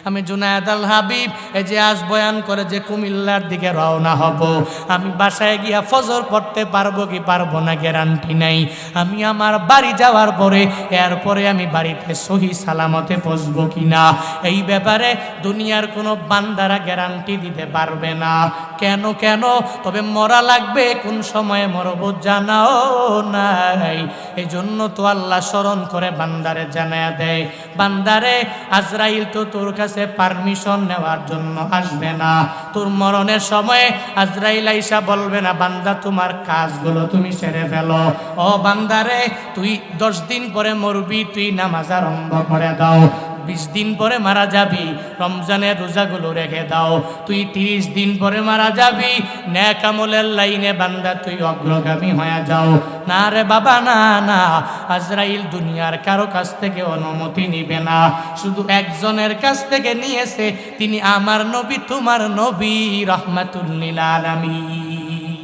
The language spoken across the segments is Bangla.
আমি জুনায়েদ আল হাবিব এই যে আজ বয়ান করে যে কুমিল্লার দিকে রওনা হব, আমি বাসায় গিয়া ফজর পড়তে পারবো কি পারবো না গ্যারান্টি নাই। আমি আমার বাড়ি যাওয়ার পরে এরপরে আমি বাড়িতে সহি সালামতে পৌঁছবো কিনা, এই ব্যাপারে দুনিয়ার কোনো বান্দারা গ্যারান্টি দিতে পারবে না। কেন কেন? তবে মরা লাগবে, কোন সময়ে মরবো জানাও নাই। এই জন্য তো আল্লাহ স্মরণ করে বান্দারে জানায়া দেয়, বান্দারে আজরাইল তো তোর কাছে পারমিশন নেওয়ার জন্য আসবে না। তোর মরণের সময় আজরাইল আইসা বলবে না বান্দা তোমার কাজগুলো তুমি সেরে ফেলো। ও বান্দারে, তুই 10 দিন পরে মরবি, তুই নামাজ আরম্ভ করে দাও। 20 দিন পরে মারা যাবি, রমজানের রোজাগুলো রেখে দাও। তুই 30 দিন পরে মারা যাবি, নেক আমলের লাইনে বান্দা তুই অগ্রগামী হয়ে যাও। না রে বাবা, না না, আজরাইল দুনিয়ার কারো কাছ থেকে অনুমতি নিবে না, শুধু একজনের কাছ থেকে নিয়েছে, তিনি আমার নবী, তোমার নবী রাহমাতুল লিল আলামিন।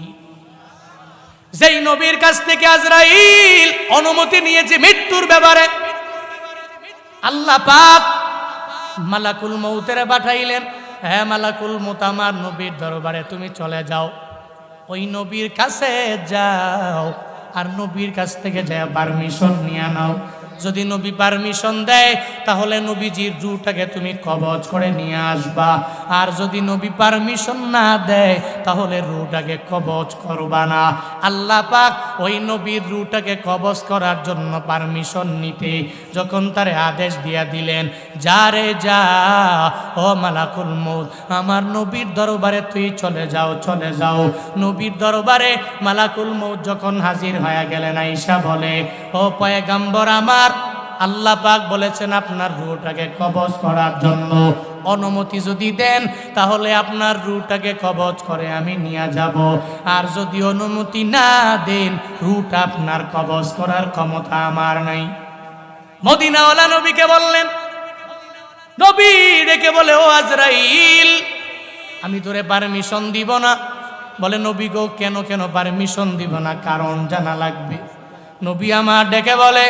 যেই নবীর কাছ থেকে আজরাইল অনুমতি নিয়েছে মৃত্যুর ব্যাপারে, আল্লাহ পাক মালাকুল মউতের পাঠাইলেন, হ্যাঁ মালাকুল মউত আমার নবীর দরবারে তুমি চলে যাও, ওই নবীর কাছে যাও, আর নবীর কাছ থেকে যা পারমিশন নিয়ে নাও। যদি নবী পারমিশন দেয় তাহলে নবীজির রূহটাকে তুমি কবজ করে নিয়ে আসবা, আর যদি নবী পারমিশন না দেয় তাহলে রূহটাকে কবজ করবা না। আল্লাহ পাক ওই নবীর রূহটাকে কবজ করার জন্য পারমিশন নিতে যখন তারে আদেশ দিয়া দিলেন, যা রে যা, ও মালাকুল মউত আমার নবীর দরবারে তুই চলে যাও, চলে যাও। নবীর দরবারে মালাকুল মউত যখন হাজির হয়ে গেলেন, আয়েশা বলে, ও পয়গম্বর আমার, আল্লাহ পাক বলেছেন আপনার রূহটাকে কবজ করার জন্য, অনুমতি যদি দেন তাহলে আপনার রূহটাকে কবজ করে আমি নিয়ে যাব, আর যদি অনুমতি না দেন রূহটা আপনার কবজ করার ক্ষমতা আমার নাই। মদিনাওয়ালা নবীকে বললেন, নবী ডেকে বলে, ও আজরাইল, আমি তোরে পারমিশন দিব না। বলে, নবী গো, কেন কেন পারমিশন দিব না? কারণ জানা লাগবে। নবী আমার ডেকে বলে,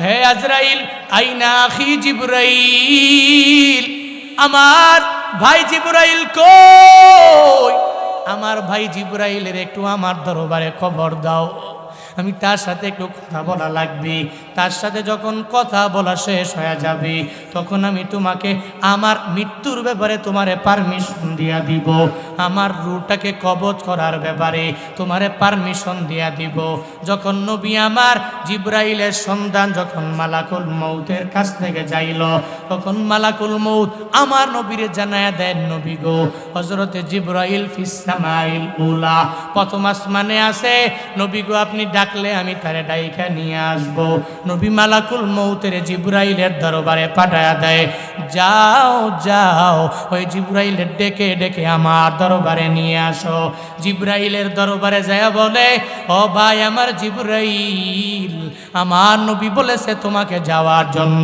হে আজরাইল, আইনা আখি জিবরাইল, আমার ভাই জিবরাইল কই? আমার ভাই জিবরাইলের একটু আমার দরবারে খবর দাও, আমি তার সাথে একটু কথা বলা লাগবে। তার সাথে যখন কথা বলা শেষ হয়ে যাবে তখন আমি তোমাকে আমার মৃত্যুর ব্যাপারে তোমারে পারমিশন দিয়া দিব, আমার রূহটাকে কবজ করার ব্যাপারে তোমারে পারমিশন দিয়া দিব। যখন নবী আমার জিবরাইলের সন্ধান যখন মালাকুল মউতের কাছ থেকে যাইল, তখন মালাকুল মউত আমার নবীরে জানায়া দেন, নবী গো, হযরতে জিবরাইল ফিস সামাইল উলা, প্রথম আসমানে আছে, নবী গো আপনি ডাকলে আমি তারে ডাইকা নিয়ে আসব। নবী মালাকুল মউতের জিবরাইলের দরবারে পাঠায়া দেয়, যাও যাও ওই জিবরাইলের ডেকে ডেকে আমার দরবারে নিয়ে আসো। জিবরাইলের দরবারে যায় বলে, ও ভাই আমার জিবরাইল, আমার নবী বলেছে তোমাকে যাওয়ার জন্য,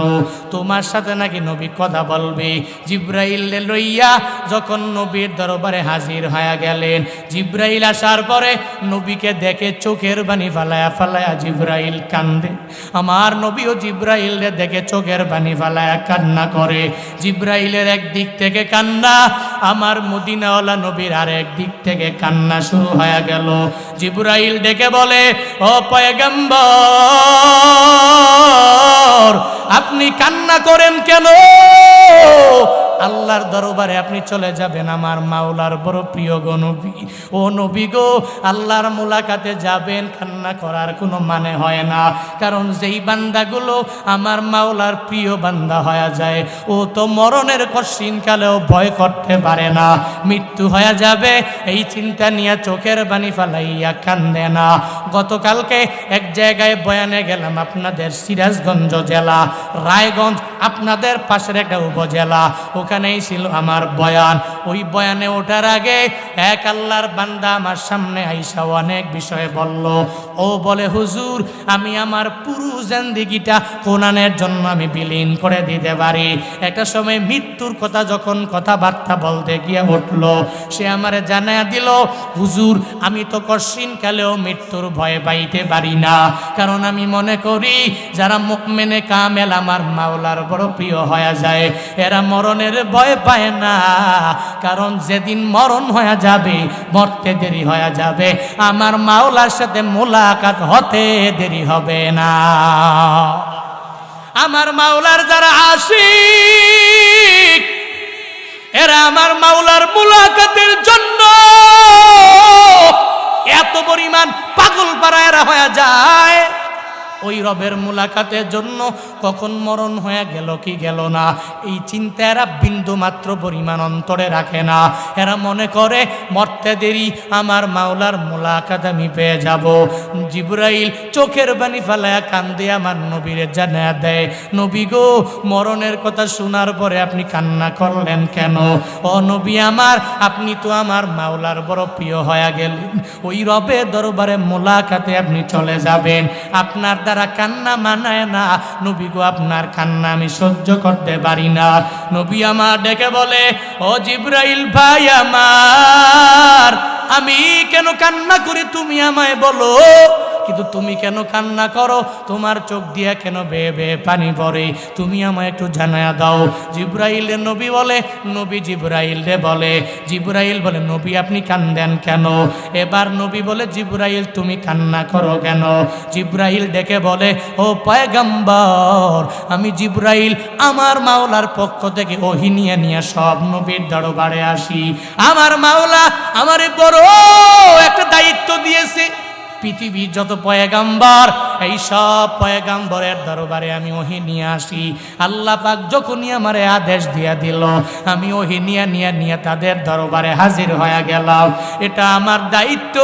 তোমার সাথে নাকি নবী কথা বলবে। জিবরাইল লইয়া যখন নবীর দরবারে হাজির হয়ে গেলেন, জিবরাইল আসার পরে নবীকে দেখে চোখের বাণী ফালায়া ফালায়া জিবরাইল কান্দে। আমার নবীও জিবরাইল দেখে চোখের বাণী ফালায়া কান্না করে। জিবরাইলের একদিক থেকে কান্না, আমার মদিনাওয়ালা নবীর আর একদিক থেকে কান্না শুরু হয়ে গেল। জিবরাইল ডেকে বলে, ও পয়গম্বর, আপনি কান্না করেন কেন? আল্লাহর দরবারে আপনি চলে যাবেন, আমার মাওলার বড় প্রিয় গো নবী। ও নবী গো, আল্লাহর মুলাকাতে যাবেন, কান্না করার কোনো মানে হয় না, কারণ যেই বান্দাগুলো আমার মাওলার প্রিয় বান্দা হয়ে যায়, ও তো মরণের কঠিন কালেও ভয় করতে পারে না, মৃত্যু হয়ে যাবে এই চিন্তা নিয়ে চোখের বাণী ফালাইয়া কান্দে না। গতকালকে এক জায়গায় বয়ানে গেলাম, আপনাদের সিরাজগঞ্জ জেলা, রায়গঞ্জ আপনাদের পাশের একটা উপজেলা, ওখানেই ছিল আমার বয়ান। ওই বয়ানে ওঠার আগে এক আল্লাহর বান্দা আমার সামনে আইসা অনেক বিষয়ে বলল। ও বলে, হুজুর, আমি আমার পুরো জিন্দেগিটা কোরআনের জন্য আমি বিলীন করে দিতে পারি। একটা সময় মৃত্যুর কথা যখন কথাবার্তা বলতে গিয়ে উঠল, সে আমারে জানায়া দিল, হুজুর, আমি তো কঠিন কালেও মৃত্যুর ভয় পাইতে পারি না, কারণ আমি মনে করি যারা মুমিনে কামেল আমার মাওলার বড় প্রিয় হয়ে যায়, এরা মরণের মরণের ভয় পায় না, কারণ যেদিন মরণ হয়ে যাবে, মরতে দেরি হয়ে যাবে, আমার মাওলার সাথে মোলাকাত হতে দেরি হবে না। আমার মাওলার যারা আশিক, এরা আমার মাওলার মুলাকাতের জন্য এত পরিমাণ পাগল পারা এরা হয়ে যায়। ওই রবের মুলাকাতের জন্য কখন মরণ হয়ে গেল কি গেল না, এই চিন্তা এরা বিন্দু মাত্র পরিমাণ অন্তরে রাখে না। এরা মনে করে মরতে দেরি, আমার মাওলার মুলাকাত আমি পেয়ে যাব। জিবরাইল চোখের পানি ফেলায়া কান্দে আমার নবীরে জানায়া দেয়, নবী গো, মরণের কথা শোনার পরে আপনি কান্না করলেন কেন? ও নবী আমার, আপনি তো আমার মাওলার বড় প্রিয় হয়ে গেলেন, ওই রবের দরবারে মুলাকাতে আপনি চলে যাবেন, আপনার দ্বারা কান্না মানায় না। নবী গো, আপনার কান্না আমি সহ্য করতে পারি না। নবী আমার ডেকে বলে, ও জিবরাইল ভাই আমার, আমি কেন কান্না করি তুমি আমায় বলো, কিন্তু তুমি কেন কান্না করো, তোমার চোখ দিয়ে কেন বেয়ে বেয়ে পানি পড়ে, তুমি আমায় একটু জানায়া দাও। জিবরাইলে নবী বলে, নবী জিবরাইল রে বলে, জিবরাইল বলে, নবী আপনি কান্দেন কেন? এবার নবী বলে, জিবরাইল তুমি কান্না করো কেন? জিবরাইল ডেকে বলে, ও পয়গম্বর, আমি জিবরাইল আমার মাওলার পক্ষ থেকে ওহী নিয়ে নিয়ে সব নবীর দরবারে আসি। আমার মাওলা আমারে বড় একটা দায়িত্ব দিয়েছে, পৃথিবীর যত পয়গাম্বর, এই সব পয়গাম্বরের দরবারে আমি ওহী নিয়ে আসি। আল্লাহ পাক যখনই আমারে আদেশ দিয়া দিল, আমি ওহী নিয়ে নিয়ে নিয়ে তাদের দরবারে হাজির হয়ে গেলাম। এটা আমার দায়িত্ব।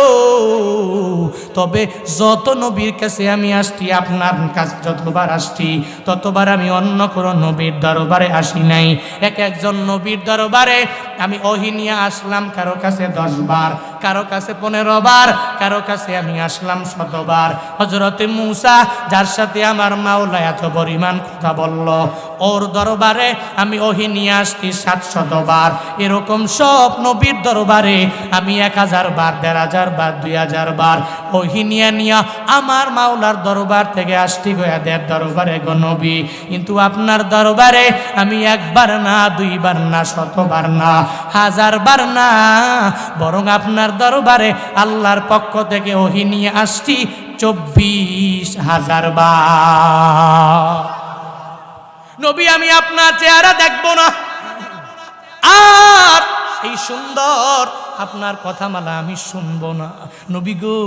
তবে যত নবীর কাছে আমি আসছি, আপনার কাছে যতবার আসছি, ততবার আমি অন্য কোনো নবীর দরবারে আসি নাই। একজন নবীর দরবারে আমি ওহী নিয়ে আসলাম, কারো কাছে 10 বার, কারো কাছে 15 বার, কারো কাছে আমি আসলাম 100 বার। হযরতে মূসা, যার সাথে আমার মাওলা এত পরিমাণ কথা বলল, ওর দরবারে আমি ওহী নিয়ে আসছি 700 বার। এরকম সব নবীর দরবারে আমি 1000 বার, 1500 বার, 2000 বার ওহী নিয়ে নিয়ে আমার মাওলার দরবার থেকে আসছি গোয়াদের দরবারে গো নবী। কিন্তু আপনার দরবারে আমি 1 বার না, 2 বার না, 100 বার না, 1000 বার না, বরং আপনার দরবারে আল্লাহর পক্ষ থেকে ওহী নিয়ে আসছি 24,000 বার। নবী, আমি আপনার চেহারা দেখবো না, আর এই সুন্দর আপনার কথামালা আমি শুনবো না। নবী গো,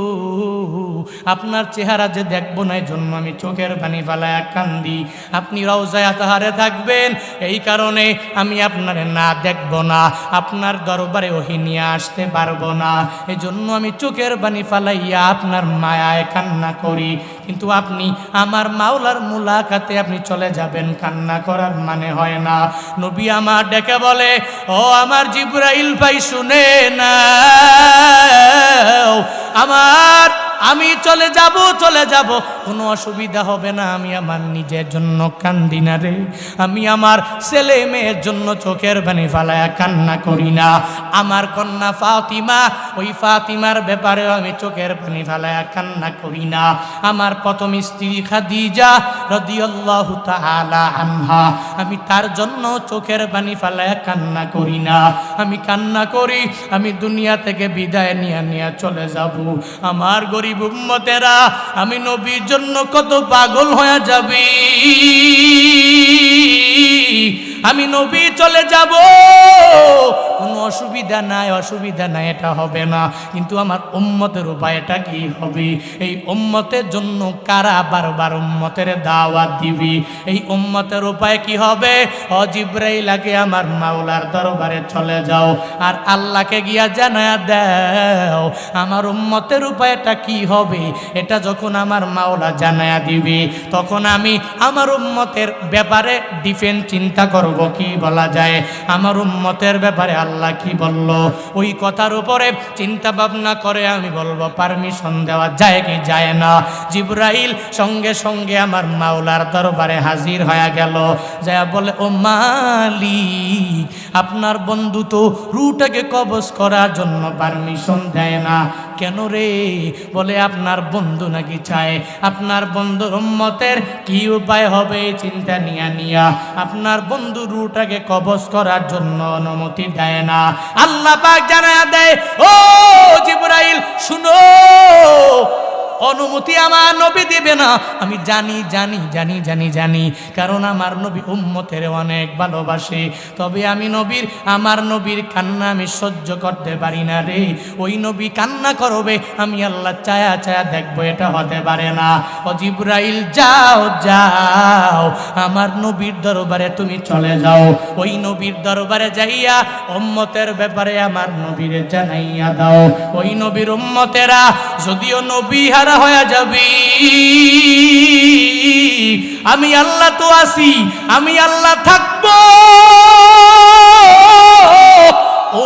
আপনার চেহারা যে দেখবো না, এই জন্য আমি চোখের পানি ফেলায় কান্দি। আপনি রওজায়ে আতহারে থাকবেন, এই কারণে আমি আপনারে না দেখবো না, আপনার দরবারে ওহী নিয়ে আসতে পারবো না, এই জন্য আমি চোখের পানি ফেলাইয়া আপনার মায়ায় কান্না করি। কিন্তু আপনি আমার মাওলার মুলাকাতে আপনি চলে যাবেন, কান্না করার মানে হয় না। নবী আমার ডেকে বলে, ও আমার জিবরাইল ভাই শুনে না, আমি চলে যাব, কোনো অসুবিধা হবে না। আমি আমার নিজের জন্য কান্দি না রে, আমি আমার ছেলে মেয়ের জন্য চোখের পানি ফেলায়া কান্না করি না। আমার কন্যা ফাতিমা, ওই ফাতিমার ব্যাপারেও আমি চোখের পানি ফেলায়া কান্না করি না। আমার প্রথম স্ত্রী খাদিজা রাদিয়াল্লাহু তাআলা আনহা, আমি তার জন্য চোখের পানি ফেলায়া কান্না করি না। আমি কান্না করি, আমি দুনিয়া থেকে বিদায় নিয়ে চলে যাব। আমার গরিব উম্মতেরা, আমি নবীর জন্য কত পাগল হয়ে যাবে, আমি নবী চলে যাব, কোনো অসুবিধা নাই, এটা হবে না। কিন্তু আমার উম্মতের উপায়টা কি হবে? এই উম্মতের জন্য কারা বারবার উম্মতের দাওয়াত দিবি? এই উম্মতের উপায় কি হবে? ও জিবরাইল, আগে আমার মাওলার দরবারে চলে যাও, আর আল্লাহকে গিয়া জানায়া দাও আমার উম্মতের উপায়টা কি হবে। এটা যখন আমার মাওলা জানায়া দিবি, তখন আমি আমার উম্মতের ব্যাপারে ডিফেন্স চিন্তা করব, কি বলা যায়, আমার উম্মতের ব্যাপারে আল্লাহ কি বলল, ওই কথার উপরে চিন্তা ভাবনা করে আমি বলবো পারমিশন দেওয়া যায় কি যায় না। জিবরাইল সঙ্গে সঙ্গে আমার মাওলার দরবারে হাজির হয়ে গেল, যা বলে, ও মালিক, আপনার বন্ধু তো রুটাকে কবজ করার জন্য পারমিশন দেয় না কেন রে? বলে আপনার বন্ধু নাকি চায় আপনার বন্ধুর উম্মতের কি উপায় হবে চিন্তা নিয়া আপনার বন্ধু রুটাকে কবজ করার জন্য অনুমতি দেয় না। আল্লাহ পাক জানায়া দেয়, ও জিবরাইল শুনো, অনুমতি আমার নবী দিবে না। আমি জানি, কারণ আমার নবী উম্মতের অনেক ভালোবাসে। তবে আমি আমার নবীর কান্না আমি সহ্য করতে পারি না রে। ওই নবী কান্না করবে, আমি আল্লাহ চায়া দেখবো, এটা হতে পারে না। ও জিবরাইল যাও, আমার নবীর দরবারে তুমি চলে যাও। ওই নবীর দরবারে যাইয়া উম্মতের ব্যাপারে আমার নবীরে জানাইয়া দাও। ওই নবীর উম্মতেরা যদিও নবী হারা হয়ে যাবে, আমি আল্লাহ তো আছি, আমি আল্লাহ থাকবো। ও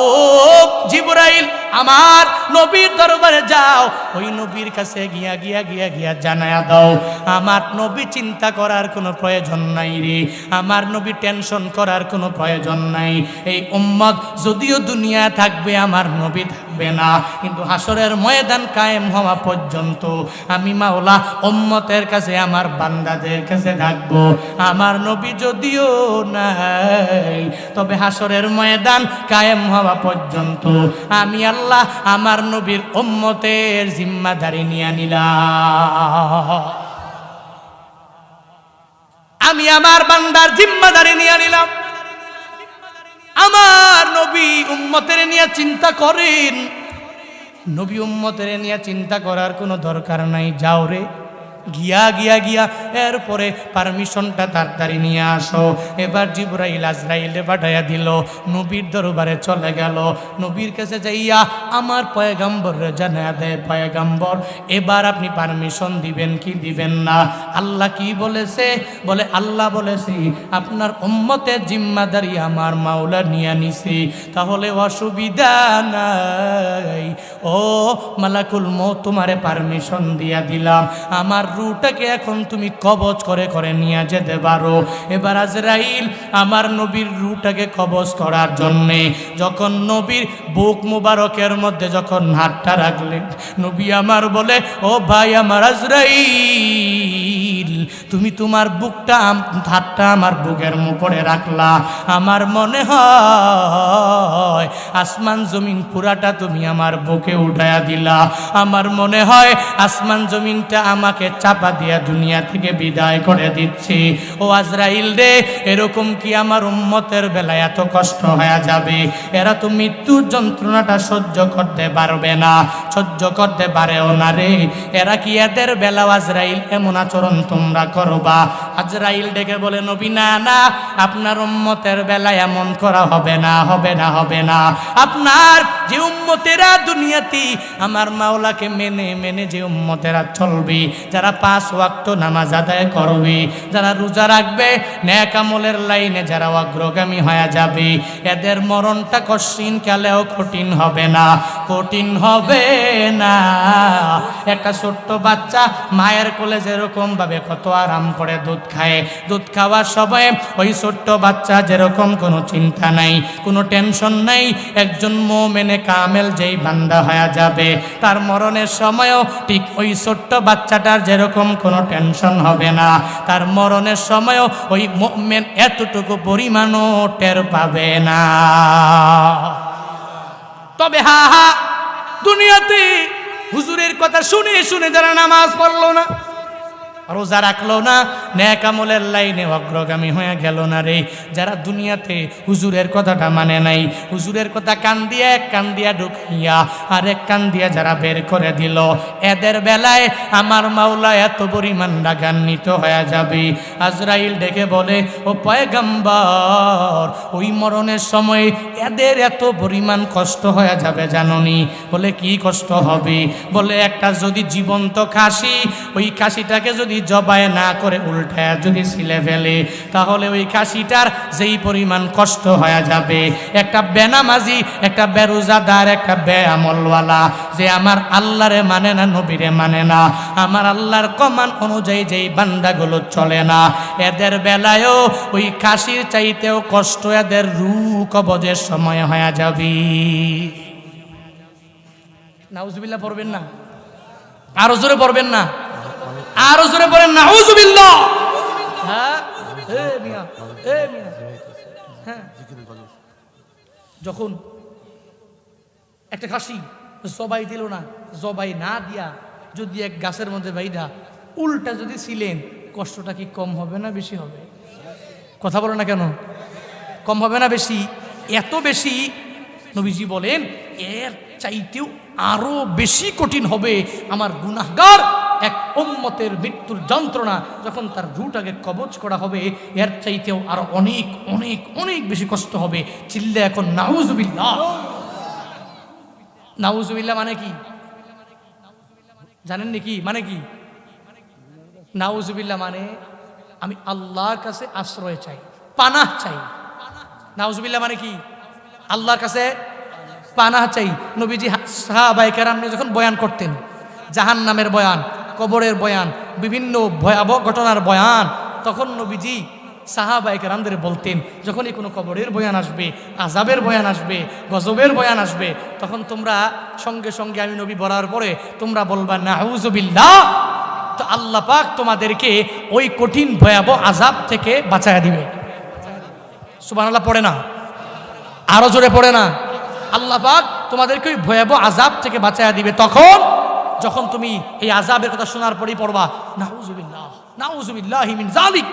জিবরাইল আমার নবীর দরবারে যাও, ওই নবীর কাছে গিয়া জানায়া দাও, আমার নবী চিন্তা করার কোনো প্রয়োজন নাই রে, আমার নবী টেনশন করার কোনো প্রয়োজন নাই। এই উম্মত যদিও দুনিয়া থাকবে, আমার নবী থাকবে না, কিন্তু হাসরের ময়দান কায়েম হওয়া পর্যন্ত আমি মাওলা উম্মতের কাছে, আমার বান্দাদের কাছে থাকবো। আমার নবী যদিও নাই, তবে হাসরের ময়দান কায়েম হওয়া পর্যন্ত আমি আল্লাহ আমার নবীর উম্মতের জিম্মাদারি নিয়ে নিলাম। আমি আমার বান্দার জিম্মাদারি নিয়ে নিলাম। আমার নবী উম্মতের নিয়ে চিন্তা করেন, নবী উম্মতের নিয়ে চিন্তা করার কোনো দরকার নাই। যাও রে, গিয়া এরপরে পারমিশনটা তাড়াতাড়ি নিয়ে আসো। এবার জিবরাইল আজরাইলে পাঠাইয়া দিল, নবীর দরবারে চলে গেল। নবীর কাছে যাইয়া আমার পয়গাম্বররে জানায়া দেয়, পয়গাম্বর এবার আপনি পারমিশন দিবেন কি দিবেন না? আল্লাহ কি বলেছে? বলে আল্লাহ বলেছি আপনার উম্মতের জিম্মাদারি আমার মাওলা নিয়ে নিছি, তাহলে অসুবিধা নাই। ও মালাকুল মউত, তোমারে পারমিশন দিয়া দিলাম, আমার রূহটাকে এখন তুমি কবজ করে নিয়ে যেতে পারো। এবার আজরাইল আমার নবীর রূহটাকে কবজ করার জন্যে যখন নবীর বুক মুবারকের মধ্যে যখন হাতটা রাখলেন, নবী আমার বলে, ও ভাই আমার আজরাইল, তুমি তোমার বুকটা হাতটা আমার বুকের উপরে রাখলা, আমার মনে হয় আসমান জমিন পুরাটা তুমি আমার বুকে উঠায়া দিলা। আমার মনে হয় আসমান জমিনটা আমাকে চাপা দিয়া দুনিয়া থেকে বিদায় করে দিচ্ছি। ও আজরাইল রে, এরকম কি আমার উম্মতের বেলায় এত কষ্ট হয়ে যাবে? এরা তো মৃত্যুর যন্ত্রণাটা সহ্য করতে পারবে না, সহ্য করতে পারেও না রে। এরা কি এদের বেলা আজরাইল এমন আচরণ তোমরা করবা? আজরাইল ডেকে বলে, নবী না, আপনার উম্মতের বেলায় এমন করা হবে না। আপনার যে উম্মতেরা দুনিয়াতে আমার মাওলাকে মেনে যে উম্মতেরা চলবে, যারা 5 ওয়াক্ত নামাজ আদায় করবে, যারা রোজা রাখবে, নেক আমলের লাইনে যারা অগ্রগামী হয়ে যাবে, এদের মরণটা কঠিন কালেও কঠিন হবে না। একটা ছোট্ট বাচ্চা মায়ের কোলে যেরকম ভাবে কত আরাম করে দুধ খায়, দুধ খাওয়ার সময় ওই ছোট্ট বাচ্চা যেরকম কোনো চিন্তা নাই, কোনো টেনশন নাই, একজন মুমিনে কামেল যেই বান্দা হয়ে যাবে, তার মরণের সময়ও ঠিক ওই ছোট্ট বাচ্চাটার যেরকম কোনো টেনশন হবে না, তার মরণের সময়ও ওই মুমিন এতটুকু পরিমাণও টের পাবে না। তবে দুনিয়াতে হুজুরের কথা শুনে যারা নামাজ পড়লো না, রোজা রাখলো না, নেক আমলের লাইনে অগ্রগামী হয়ে গেল না রে, যারা দুনিয়াতে হুজুরের কথাটা মানে নাই, হুজুরের কথা এক কান দিয়া ঢুকাইয়া আর এক কান দিয়া যারা বের করে দিল, এদের বেলায় আমার মাওলা এত পরিমাণ রাগান্বিত হয়ে যাবে। আজরাইল ডেকে বলে, ও পয়গম্বর, ওই মরণের সময় এদের এত পরিমাণ কষ্ট হয়ে যাবে জাননি? বলে কি কষ্ট হবে? বলে একটা যদি জীবন্ত খাসি, ওই খাসিটাকে যদি যদি জবাই না করে উল্টায় যদি ছিলে ফেলে, তাহলে ওই খাসিটার যেই পরিমাণ কষ্ট হয়ে যাবে, একটা বেনামাজি, একটা বেরোজাদার, একটা বেআমলওয়ালা যে আমার আল্লাহরে মানে না, নবীরে মানে না, আমার আল্লাহর কমান অনুযায়ী যেই বান্দাগুলো চলে না, এদের বেলায়ও ওই খাসির চাইতেও কষ্ট এদের রূহ কবজের সময় হয়ে যাবে। নাউজুবিল্লাহ পড়বেন না? আরো জোরে পড়বেন না? আরো জোরে পড়েন নাউজুবিল্লাহ। হ্যাঁ, হ্যাঁ, যখন একটা খাসি জবাই দিল না, জবাই না দিয়া যদি এক গাছের মধ্যে বাইধা উল্টা যদি ছিলেন, কষ্টটা কি কম হবে না বেশি হবে? কথা বলো না কেন? কম হবে না বেশি? এত বেশি নবীজি বলেন এর চাইতেও আরো বেশি কঠিন হবে আমার গুনাহগার এক উম্মতের মৃত্যুর যন্ত্রণা যখন তার রুহটাকে কবজ করা হবে, এর চাইতেও আরো অনেক অনেক অনেক বেশি কষ্ট হবে। চিল্লে এখন নাউজুবিল্লাহ। নাউজুবিল্লাহ মানে কি জানেন নাকি? মানে কি নাউজুবিল্লাহ? মানে আমি আল্লাহর কাছে আশ্রয় চাই, পানাহ চাই। নাউজুবিল্লাহ মানে কি? আল্লাহর কাছে পানাহ চাই। নবীজি সাহাবায়ে কেরাম যখন বয়ান করতেন, জাহান্নামের বয়ান, কবরের বয়ান, বিভিন্ন ভয়াবহ ঘটনার বয়ান, তখন নবীজি সাহাবায়ে কেরামদের বলতেন, যখনই কোনো কবরের বয়ান আসবে, আযাবের বয়ান আসবে, গজবের বয়ান আসবে, তখন তোমরা সঙ্গে সঙ্গে আমি নবী বলার পরে তোমরা বলবা নাউজুবিল্লাহ। তো আল্লাহ পাক তোমাদেরকে ওই কঠিন ভয়াবহ আযাব থেকে বাঁচায়া দিবে। সুবহানাল্লাহ পড়ে না? আরো জোরে পড়ে না? আল্লাহ পাক তোমাদেরকে ওই ভয়াবহ আযাব থেকে বাঁচায়া দিবে। তখন যখন তুমি এই আযাবের কথা শোনার পরেই পড়বা নাউজুবিল্লাহ, নাউজুবিল্লাহি মিন যালিক,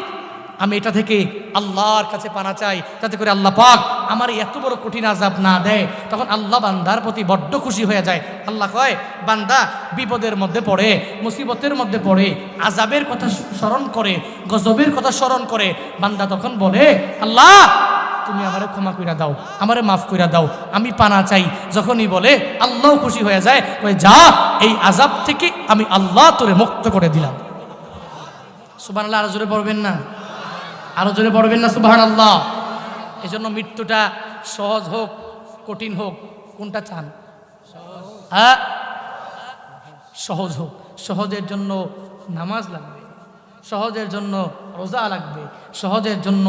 আমি এটা থেকে আল্লাহর কাছে পানা চাই যাতে করে আল্লাহ পাক আমার এত বড় কঠিন আযাব না দেয়। তখন আল্লাহ বান্দার প্রতি বড্ড খুশি হয়ে যায়। আল্লাহ কয়, বান্দা বিপদের মধ্যে পড়ে, মুসিবতের মধ্যে পড়ে, আযাবের কথা স্মরণ করে, গজবের কথা স্মরণ করে, বান্দা তখন বলে, আল্লাহ তুমি আমারে ক্ষমা কইরা দাও, আমারে মাফ কইরা দাও, আমি পানা চাই। যখনই বলে আল্লাহ খুশি হয়ে যায়, কয় যা, এই আযাব থেকে আমি আল্লাহ তোরে মুক্ত করে দিলাম। সুবহানাল্লাহ। আরো জোরে পড়বেন না? আরো জোরে পড়বেন না? সুবহানাল্লাহ। এজন্য মৃত্যুটা সহজ হোক কঠিন হোক, কোনটা চান? হ্যাঁ, সহজ হোক। সহজের জন্য নামাজ লাগবে, সহজের জন্য রোজা লাগবে, সহজের জন্য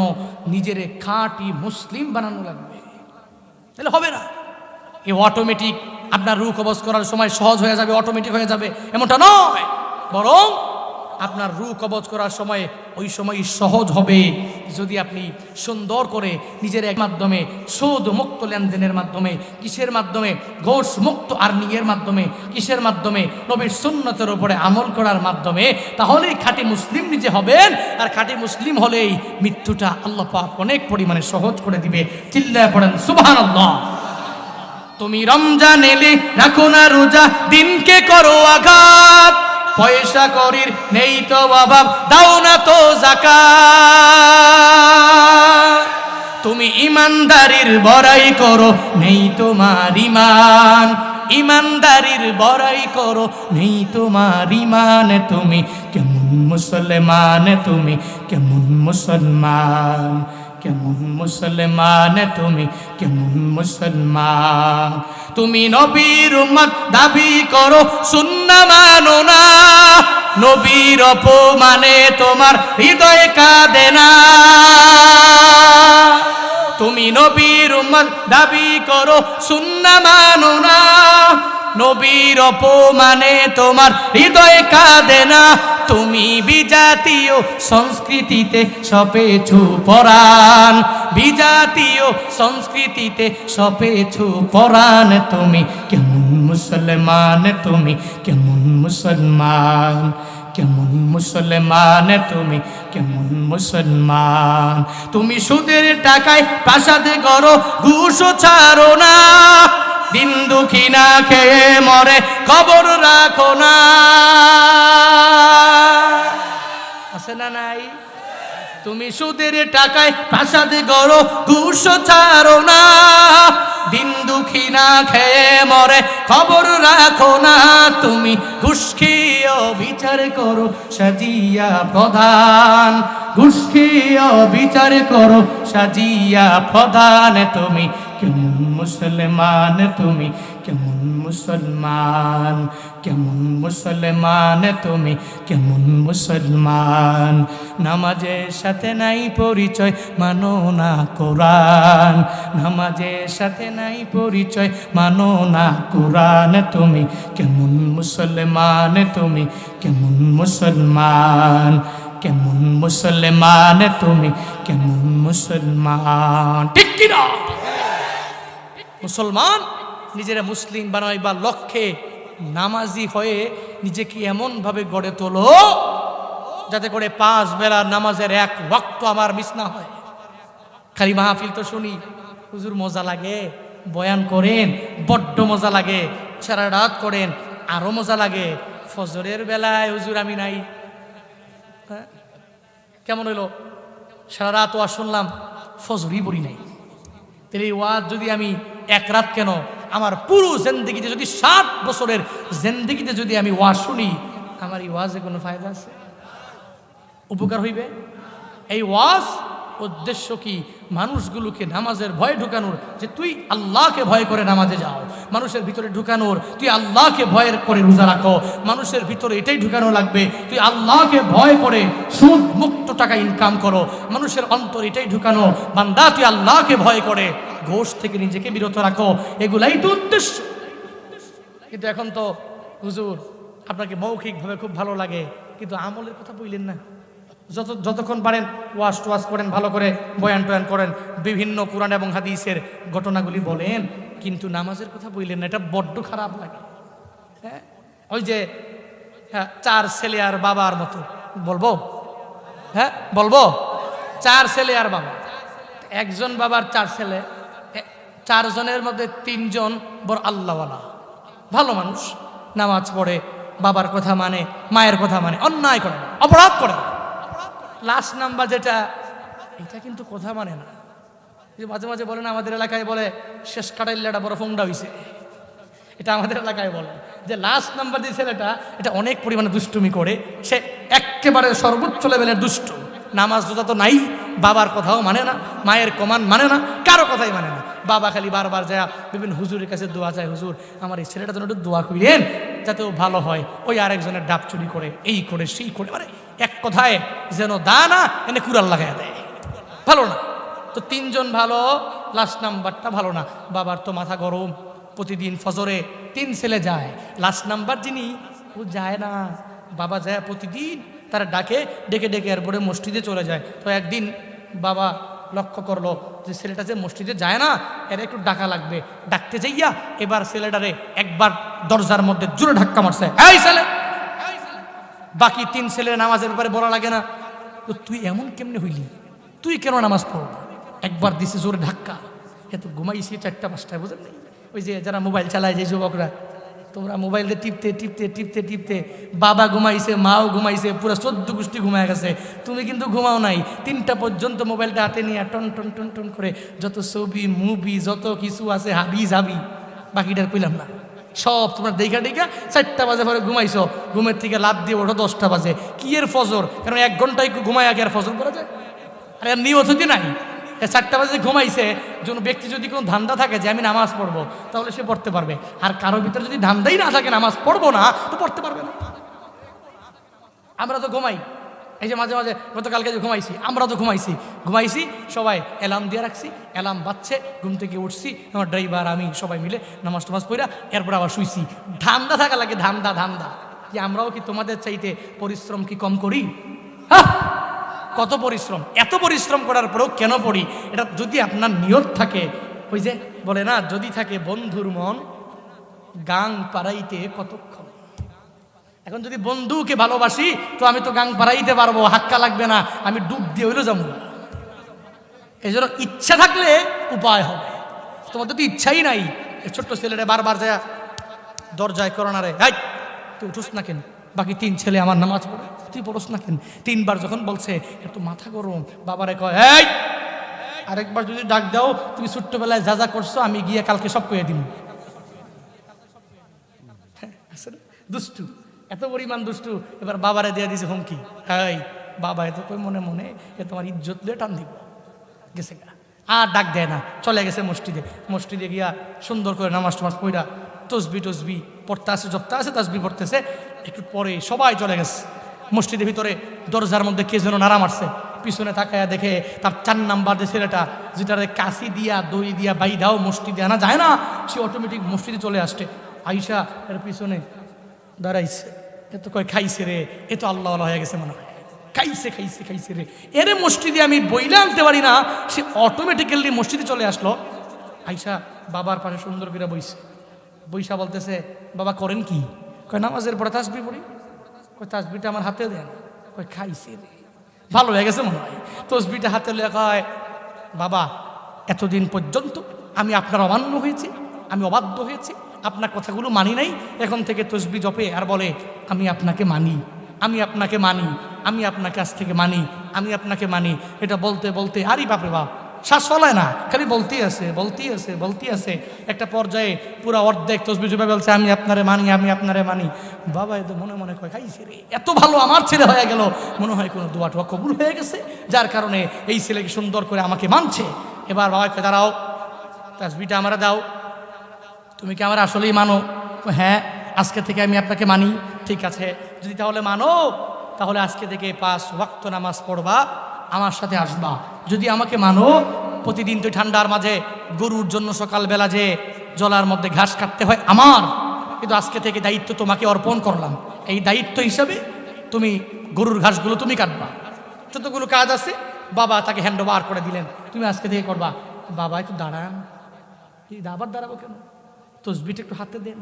নিজের খাঁটি মুসলিম বানানো লাগবে। তাহলে হবে না এই অটোমেটিক আপনার রূহ কবজ করার সময় সহজ হয়ে যাবে, অটোমেটিক হয়ে যাবে, এমনটা নয়। বরং আপনার রূহ কবজ করার সময় ওই সময় সহজ হবে যদি আপনি সুন্দর করে নিজের এক মাধ্যমে সুদ মুক্ত লেনদেনের মাধ্যমে, কিসের মাধ্যমে? ঘোষ মুক্ত আর্নিংয়ের মাধ্যমে, কিসের মাধ্যমে? নবীর সুন্নতের উপরে আমল করার মাধ্যমে। তাহলেই খাঁটি মুসলিম নিজে হবেন। আর খাঁটি মুসলিম হলেই মৃত্যুটা আল্লাহ পাক অনেক পরিমাণে সহজ করে দিবে। চিল্লায় পড়েন সুবহানাল্লাহ। তুমি রমজান এলে রাখো না রোজা, দিনকে করো আঘাত, পয়সা করির নেই তো অভাব, দাও না তো যাকাত। তুমি ইমানদারির বড়াই করো, নেই তোমার ইমান, ইমানদারির বড়াই করো, নেই তোমার ইমান। তুমি কেমন মুসলমান, তুমি কেমন মুসলমান, কেমন মুসলমান, তুমি কেমন মুসলমান। তুমি নবীর উম্মত দাবি করো, সুন্নাহ মানো না, নবীর অপমানে তোমার হৃদয় কাঁদে না। তুমি নবীর উম্মত দাবি করো, সুন্নাহ মানো না, নবীর অপমানে তোমার হৃদয় কাঁদে না। তুমি বিজাতীয় সংস্কৃতিতে সপেছু পরাণ, বিজাতীয় সংস্কৃতিতে সপেছু পরাণ। তুমি কেমন মুসলমান, তুমি কেমন মুসলমান, কেমন মুসলমান, তুমি কেমন মুসলমান। তুমি সুদের টাকায় প্রাসাদ গড়ো, ঘুষও ছাড়ো না, দিন দুঃখী না খেয়ে মরে খবর রাখো না। আছে না নাই? তুমি সুদের টাকায় প্রাসাদ গড়ো, ঘুষও ছাড়ো না, দিন দুঃখী না খেয়ে মরে খবর রাখো না। তুমি ঘুষ খেয়ে বিচার করো সাজিয়া প্রধান, ঘুষ খেয়ে বিচার করো সাজিয়া প্রধান। তুমি কেমন মুসলমান, তুমি কেমন মুসলমান, কেমন মুসলমান, তুমি কেমন মুসলমান। নামাজের সাথে নাই পরিচয়, মানো না কোরআন, নামাজের সাথে নাই পরিচয়, মানো না কোরআন। তুমি কেমন মুসলমান, তুমি কেমন মুসলমান, কেমন মুসলমান, তুমি কেমন মুসলমান। ঠিক কিনা? মুসলমান নিজেরা মুসলিম বানাইবার লক্ষ্যে নামাজি হয়ে নিজেকে এমনভাবে গড়ে তোলো যাতে করে 5 বেলার নামাজের এক ওয়াক্ত আমার মিস না হয়। খালি মাহফিল তো শুনি, হুজুর মজা লাগে, বয়ান করেন বড্ড মজা লাগে, সারা রাত করেন আরো মজা লাগে, ফজরের বেলায় হুজুর আমি নাই। হ্যাঁ, কেমন হইলো? সারা রাত ওয়াজ শুনলাম, ফজরই পড়ি নাই। তাহলে এই ওয়াজ যদি আমি এক রাত কেন, আমার পুরো জিন্দেগিতে যদি 60 বছরের জিন্দেগিতে যদি আমি ওয়াজ শুনি, আমার এই ওয়াজে কোনো ফায়দা আছে? উপকার হইবে? এই ওয়াজ উদ্দেশ্য কি? মানুষগুলোকে নামাজের ভয় ঢুকানোর, যে তুই আল্লাহকে ভয় করে নামাজে যাও, মানুষের ভিতরে ঢুকানোর তুই আল্লাহকে ভয়ের করে রোজা রাখো। মানুষের ভিতরে এটাই ঢুকানো লাগবে, তুই আল্লাহকে ভয় করে সুদ মুক্ত টাকা ইনকাম করো। মানুষের অন্তর এটাই ঢুকানো, বান্দা তুই আল্লাহকে ভয় করে ঘোষ থেকে নিজেকে বিরত রাখো। এগুলাই তো উদ্দেশ্য। কিন্তু এখন তো হুজুর আপনাকে মৌখিকভাবে খুব ভালো লাগে, কিন্তু আমলের কথা বললেন না। যতক্ষণ পারেন ওয়াজ টোয়াজ করেন, ভালো করে বয়ান টয়ান করেন, বিভিন্ন কোরআন এবং হাদিসের ঘটনাগুলি বলেন, কিন্তু নামাজের কথা বললেন না। এটা বড্ড খারাপ লাগে। হ্যাঁ, ওই যে 4 ছেলে আর বাবার মতো বলবো। হ্যাঁ বলবো, 4 ছেলে আর বাবা। একজন বাবার 4 ছেলে, 4 জনের মধ্যে 3 জন বড় আল্লাহওয়ালা ভালো মানুষ, নামাজ পড়ে, বাবার কথা মানে, মায়ের কথা মানে, অন্যায় করে না, অপরাধ করে না। লাস্ট নাম্বার যেটা, এটা কিন্তু কথা মানে না। যে মাঝে মাঝে বলে না, আমাদের এলাকায় বলে শেষ কাটাইল্লাটা বড় ফোংডা হইছে, এটা আমাদের এলাকায় বলে যে লাস্ট নাম্বার যে ছেলেটা, এটা অনেক পরিমাণে দুষ্টুমি করে, সে একেবারে সর্বোচ্চ লেভেলের দুষ্ট। নামাজ রোজা তো নাই, বাবার কথাও মানে না, মায়ের কমান্ড মানে না, কারো কথাই মানে না। বাবা খালি বারবার যায় বিভিন্ন হুজুরের কাছে দোয়া চায়, হুজুর আমার এই ছেলেটা যেন একটু দোয়া করিলেন যাতে ও ভালো হয়। ওই আরেকজনের ডাব চুরি করে, এই করে সেই করে, মানে এক কথায় যেন দানা এনে কুড়াল লাগাই দেয়, ভালো না। তো 3 জন ভালো, লাস্ট নাম্বারটা ভালো না। বাবার তো মাথা গরম, প্রতিদিন ফজরে 3 ছেলে যায়, লাস্ট নাম্বার যিনি ও যায় না। বাবা যায় প্রতিদিন, তারা ডাকে, ডেকে ডেকে এরপরে মসজিদে চলে যায়। তো একদিন বাবা লক্ষ্য করলো যে ছেলেটা যে মসজিদে যায় না, এর একটু ডাকা লাগবে। ডাকতে যাইয়া এবার ছেলেটারে একবার দরজার মধ্যে জোরে ধাক্কা মারছে, এই ছেলে। বাকি 3 ছেলের নামাজের ব্যাপারে বলা লাগে না, তো তুই এমন কেমনে হইলি, তুই কেন নামাজ পড়ো? একবার দিছে জোরে ধাক্কা, এত ঘুমাইছি 4টা 5টায়, বুঝলেন? ওই যে যারা মোবাইল চালায়, যে যুবকরা, তোমরা মোবাইলে টিপতে টিপতে টিপতে টিপতে বাবা ঘুমাইছে, মাও ঘুমাইছে, পুরো 14 গোষ্ঠী ঘুমায় গেছে, তুমি কিন্তু ঘুমাও নাই। 3টা পর্যন্ত মোবাইলটা হাতে নিয়ে টন টন টন টন করে যত ছবি মুভি যত কিছু আছে হাবি যাবি, বাকিটার কইলাম না, সব তোমরা দেখা দেখা 4টা বাজে পরে ঘুমাইছো, ঘুমের থেকে লাভ দিয়ে ওঠো 10টা বাজে। কি এর ফজর? কারণ 1 ঘন্টা একটু ঘুমায় আগে আর ফজর করা যায়? আর এর নিয়ত হতে নাই। 4টা বাজে ঘুমাইছে, কোনো ব্যক্তি যদি কোনো ধান্দা থাকে যে আমি নামাজ পড়বো, তাহলে সে পড়তে পারবে। আর কারোর ভিতরে যদি ধান্দাই না থাকে নামাজ পড়বো না, তো পড়তে পারবে না। আমরা তো ঘুমাই, এই যে মাঝে মাঝে গতকালকে যে ঘুমাইছি, আমরা তো ঘুমাইছি সবাই অ্যালার্ম দিয়ে রাখছি, অ্যালার্ম বাজছে, ঘুম থেকে উঠছি, আমার ড্রাইভার আমি সবাই মিলে নামাজ টামাজ পড়া, এরপর আবার শুইছি। ধান্দা থাকা লাগে, ধান্দা কি আমরাও কি তোমাদের চাইতে পরিশ্রম কি কম করি? কত পরিশ্রম, এত পরিশ্রম করার পরেও কেন পড়ি? এটা যদি আপনার নিয়ত থাকে, ওই যে বলে না, যদি থাকে বন্ধুর মন গাং পাড়াইতে কতক্ষণ। এখন যদি বন্ধুকে ভালোবাসি, তো আমি তো গাং পাড়াইতে পারবো, হাক্কা লাগবে না, আমি ডুব দিয়ে হইলেও যাবো। এই জন্য ইচ্ছা থাকলে উপায় হবে। তোমাদের তো ইচ্ছাই নাই। ছোট্ট ছেলেটা বারবার যায় দরজায় করোনারে, হাই তুই উঠোস না কেন? বাকি 3 ছেলে আমার নামাজ পড়ে, তুই পড়োস না কেন? 3বার যখন বলছে, একটু মাথা গরম, বাবারে কয়, এই আরেকবার যদি ডাক দাও, তুমি ছোট্টবেলায় যা যা করছো আমি গিয়ে কালকে সব কয়ে দিব। দুষ্টু এত পরিমাণ দুষ্টু। এবার বাবারে দিয়ে দিছে হুমকি, এই বাবা এত কই মনে মনে এ তোমার ইজ্জত দিয়ে টান দিব, গেছে গা। আর ডাক দেয় না, চলে গেছে মসজিদে। মসজিদে গিয়া সুন্দর করে নামাজ টামাজ পড়া তসবি টসবি পড়তে আছে, জপতে আছে, তসবি পড়তেছে। একটু পরে সবাই চলে গেছে। মসজিদের ভিতরে দরজার মধ্যে কে যেন নাড়া মারছে, পিছনে তাকায়া দেখে তার 4 নাম্বার যে ছেলেটা, যেটা কাশি দিয়া দই দিয়া বাইধাও মসজিদে আনা যায় না, সে অটোমেটিক মসজিদে চলে আসছে। আইসা এর পিছনে দাঁড়াইছে। এ তো কয় খাইছে রে, এ তো আল্লাহ হয়ে গেছে মনে হয়, খাইছে খাইছে খাইছে রে। এরে মসজিদে আমি বইলে আনতে পারি না, সে অটোমেটিক্যালি মসজিদে চলে আসলো। আইসা বাবার পাশে সুন্দর করে বইছে। বইসা বলতেছে, বাবা করেন কি? কয় নামাজের পরে তাসবি পড়ি। কয় তাসবিটা আমার হাতে দেন। কয় খাইছে রে, ভালো হয়ে গেছে মনে হয়। তসবিটা হাতে লেখা কয়, বাবা এতদিন পর্যন্ত আমি আপনার অমান্য হয়েছি, আমি অবাধ্য হয়েছি, আপনার কথাগুলো মানি নাই। এখন থেকে তসবি জপে আর বলে আমি আপনাকে মানি, আমি আপনাকে মানি, আমি আপনাকে আজ থেকে মানি, আমি আপনাকে মানি। এটা বলতে বলতে আরে বাপরে বাপ, শ্বাস ফলায় না, খালি বলতেই আছে বলতেই আছে বলতেই আছে। একটা পর্যায়ে পুরো অর্ধেক তসবি জপে বলছে আমি আপনারে মানি, আমি আপনারে মানি। বাবা এত মনে মনে কয় খাইছে রে, এত ভালো আমার ছেলে হয়ে গেল, মনে হয় কোনো দোয়া টোয়া কবুল হয়ে গেছে, যার কারণে এই ছেলেকে সুন্দর করে আমাকে মানছে। এবার বাবাকে দাঁড়াও, তসবিটা আমরা দাও, তুমি কি আমার আসলেই মানো? হ্যাঁ, আজকে থেকে আমি আপনাকে মানি। ঠিক আছে, যদি তাহলে মানো তাহলে আজকে থেকে 5 ওয়াক্ত নামাজ পড়বা, আমার সাথে আসবা। যদি আমাকে মানো, প্রতিদিন তুই ঠান্ডার মাঝে গরুর জন্য সকালবেলা যে জলার মধ্যে ঘাস কাটতে হয় আমার, কিন্তু আজকে থেকে দায়িত্ব তোমাকে অর্পণ করলাম। এই দায়িত্ব হিসাবে তুমি গরুর ঘাসগুলো তুমি কাটবা, যতগুলো কাজ আছে বাবা তাকে হ্যান্ড ওভার করে দিলেন, তুমি আজকে থেকে করবা। বাবা একটু দাঁড়ান, আবার দাঁড়াবো কেন? তসবিটা একটু হাতে দেন।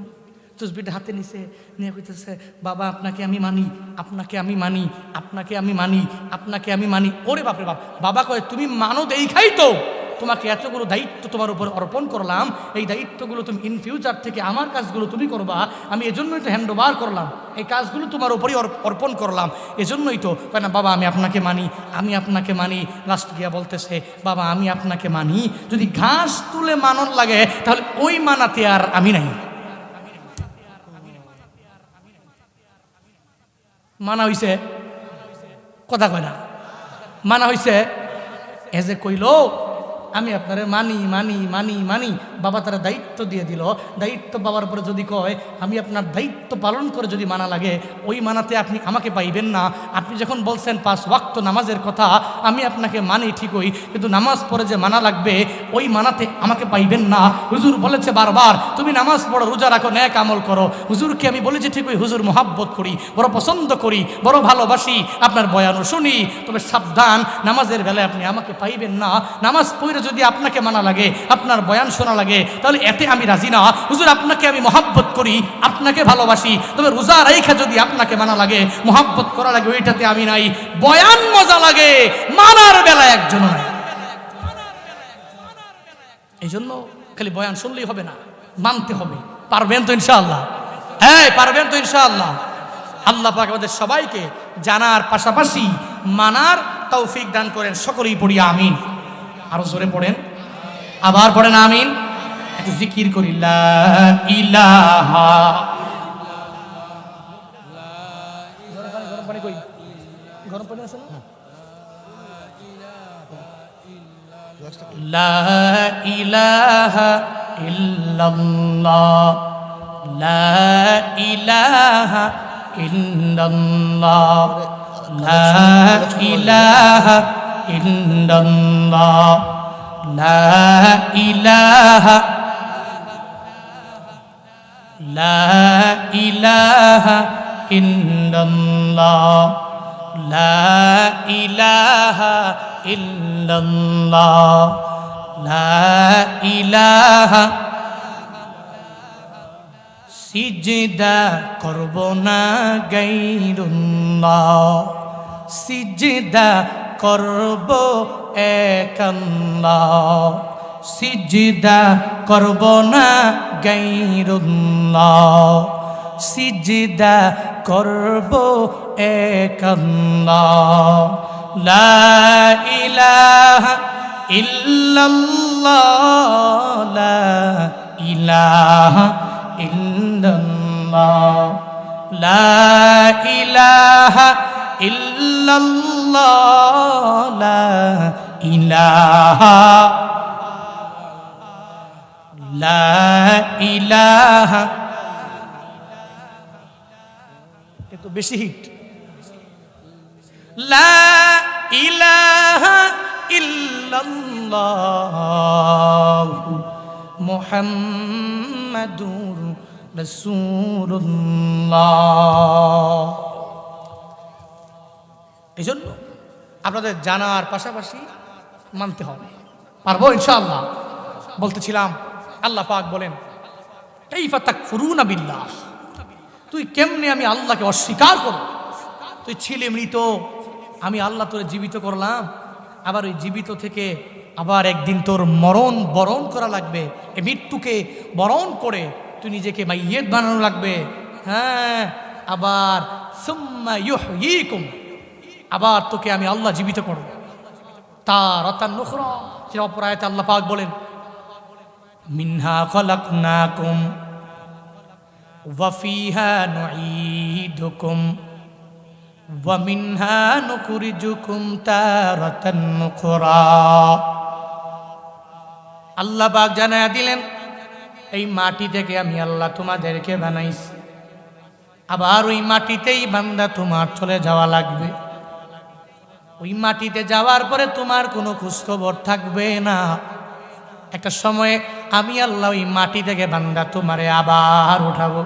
তসবিটা হাতে নিছে, নিয়ে কইতেছে বাবা আপনাকে আমি মানি, আপনাকে আমি মানি, আপনাকে আমি মানি, আপনাকে আমি মানি। ওরে বাপরে বাপ, বাবা কয় তুমি মানো দেখাই তো তোমাকে এতগুলো দায়িত্ব তোমার উপর অর্পণ করলাম, এই দায়িত্বগুলো তুমি ইন ফিউচার থেকে আমার কাজগুলো তুমি করবা, আমি এজন্যই তো হ্যান্ড ওভার করলাম, এই কাজগুলো তোমার উপরই অর্পণ করলাম, এজন্যই তো। কয় না বাবা আমি আপনাকে মানি, আমি আপনাকে মানি। লাস্ট গিয়া বলতেছে বাবা আমি আপনাকে মানি, যদি ঘাস তুলে মানন লাগে তাহলে ওই মানাতে আর আমি নাই। মানা হইছে, কথা কয় না, মানা হইছে। এ যে কইল আমি আপনারে মানি মানি মানি মানি, বাবা তারা দায়িত্ব দিয়ে দিল। দায়িত্ব বাবার পরে যদি কয় আমি আপনার দায়িত্ব পালন করে যদি মানা লাগে, ওই মানাতে আপনি আমাকে পাইবেন না। আপনি যখন বলছেন 5 ওয়াক্ত নামাজের কথা, আমি আপনাকে মানি ঠিকই, কিন্তু নামাজ পড়ে যে মানা লাগবে ওই মানাতে আমাকে পাইবেন না। হুজুর বলেছে বারবার তুমি নামাজ পড়ো, রোজা রাখো, নেক আমল করো। হুজুরকে আমি বলেছি ঠিকই, হুজুর মোহাব্বত করি, বড় পছন্দ করি, বড় ভালোবাসি, আপনার বয়ানও শুনি, তবে সাবধান নামাজের বেলায় আপনি আমাকে পাইবেন না। নামাজ পড়ে যদি আপনাকে মানা লাগে, আপনার বয়ান শোনা লাগে, তাহলে এতে আমি রাজি না। হুজুর আপনাকে আমি মোহাব্বত করি, আপনাকে ভালোবাসি, তবে রোজা রাইখা যদি আপনাকে মানা লাগে, মোহাব্বত করা লাগে, ওইটাতে আমি নাই। বয়ান মজা লাগে, মানার বেলায় একজন নাই। এই জন্য খালি বয়ান শুনলেই হবে না, মানতে হবে। পারবেন তো ইনশাআল্লাহ? হ্যাঁ পারবেন তো ইনশাআল্লাহ? আল্লাহ পাক আমাদের সবাইকে জানার পাশাপাশি মানার তৌফিক দান করেন। সকলেই পড়ি আমিন। আরো জোরে পড়েন, আবার পড়েন আমিন। একটু জিকির করি লা ইলাহা, গরম পানি কই, গরম পানি আছে না? লা ইলাহা ইল্লাল্লাহ, লা ইলাহা ইল্লাল্লাহ, লা ইলাহা ইল্লাল্লাহ, লা ইলাহা, লা ইলাহা ইল্লাল্লাহ, লা ইলাহা ইল্লাল্লাহ, লা ইলাহা। সিজদা করব না গায়রুল্লাহ, সিজদা করব এক আল্লাহ, সিজদা করব না গায়রুল্লাহ, সিজদা করব এক আল্লাহ। লা ইলাহা ইল্লাল্লাহ, লা ইলাহা ইল্লাল্লাহ, লা ইলাহা ইল্লাল্লাহ লা ইলাহা লা ইলাহা এত বেশি হিট লা ইলাহা ইল্লাল্লাহ মুহাম্মাদুর রাসূলুল্লাহ। এই জন্য আপনাদের জানার পাশাপাশি মানতে হবে। পারবো ইনশাআল্লাহ। বলতেছিলাম আল্লাহ পাক বলেন কাইফা তাকফুরুনা বিল্লাহ, তুই কেমনে আমি আল্লাহকে অস্বীকার করো? তুই ছিলে মৃত, আমি আল্লাহ তোরে জীবিত করলাম, আবার ওই জীবিত থেকে আবার একদিন তোর মরণ বরণ করা লাগবে, এই মৃত্যুকে বরণ করে তুই নিজেকে মাইয়্যিত বানানো লাগবে। হ্যাঁ, আবার সুম্মা ইউহয়িকুম, আবার তোকে আমি আল্লাহ জীবিত করব। তারাতান নুখরা, সেটা অপর আয়াতে আল্লাহ পাক বলেন মিনহা খলাকনাকুম ওয়া ফিহা নুঈদুকুম ওয়া মিনহা নুখরিজুকুম তারাতান নুখরা। আল্লাহ পাক জানায়া দিলেন এই মাটি থেকে আমি আল্লাহ তোমাদেরকে বানাইছি, আবার ওই মাটিতেই বান্দা তোমার চলে যাওয়া লাগবে। ওই মাটিতে যাওয়ার পরে তোমার কোনো খোঁজখবর থাকবে না। একটা সময়ে আমি আল্লাহ ওই মাটি থেকে বান্দা তোমারে আবার উঠাবো।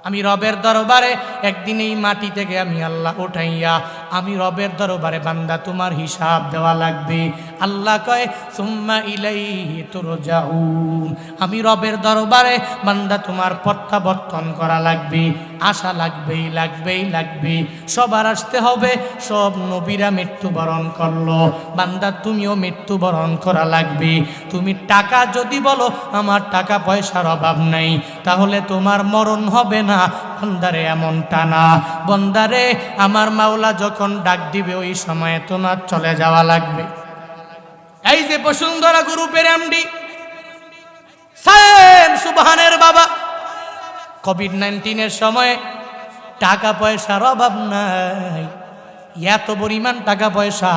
আমি রবের দরবারে একদিন এই মাটি থেকে আমি আল্লাহ উঠাইয়া আমি রবের দরবারে বান্দা তোমার হিসাব দেওয়া লাগবে। আল্লাহ কয় সুম্মা ইলাইহি তুরজাউন, আমি রবের দরবারে বান্দা তোমার প্রত্যাবর্তন করা লাগবে, আশা লাগবেই লাগবেই লাগবে। সবার আসতে হবে, সব নবীরা মৃত্যুবরণ করলো, বান্দা তুমিও মৃত্যুবরণ করা লাগবে। তুমি টাকা যদি বলো আমার টাকা পয়সার অভাব নাই, তাহলে তোমার মরণ হবে না। বন্দারে এমনটা না, বন্দারে আমার মাওলা যখন ডাক দিবে ওই সময়ে তোমার চলে যাওয়া লাগবে। এই যে বসুন্ধরা গ্রুপের এমডি সায়েম সুবহানের বাবা, কোভিড-19 সময়ে টাকা পয়সার অভাব নাই, এত পরিমাণ টাকা পয়সা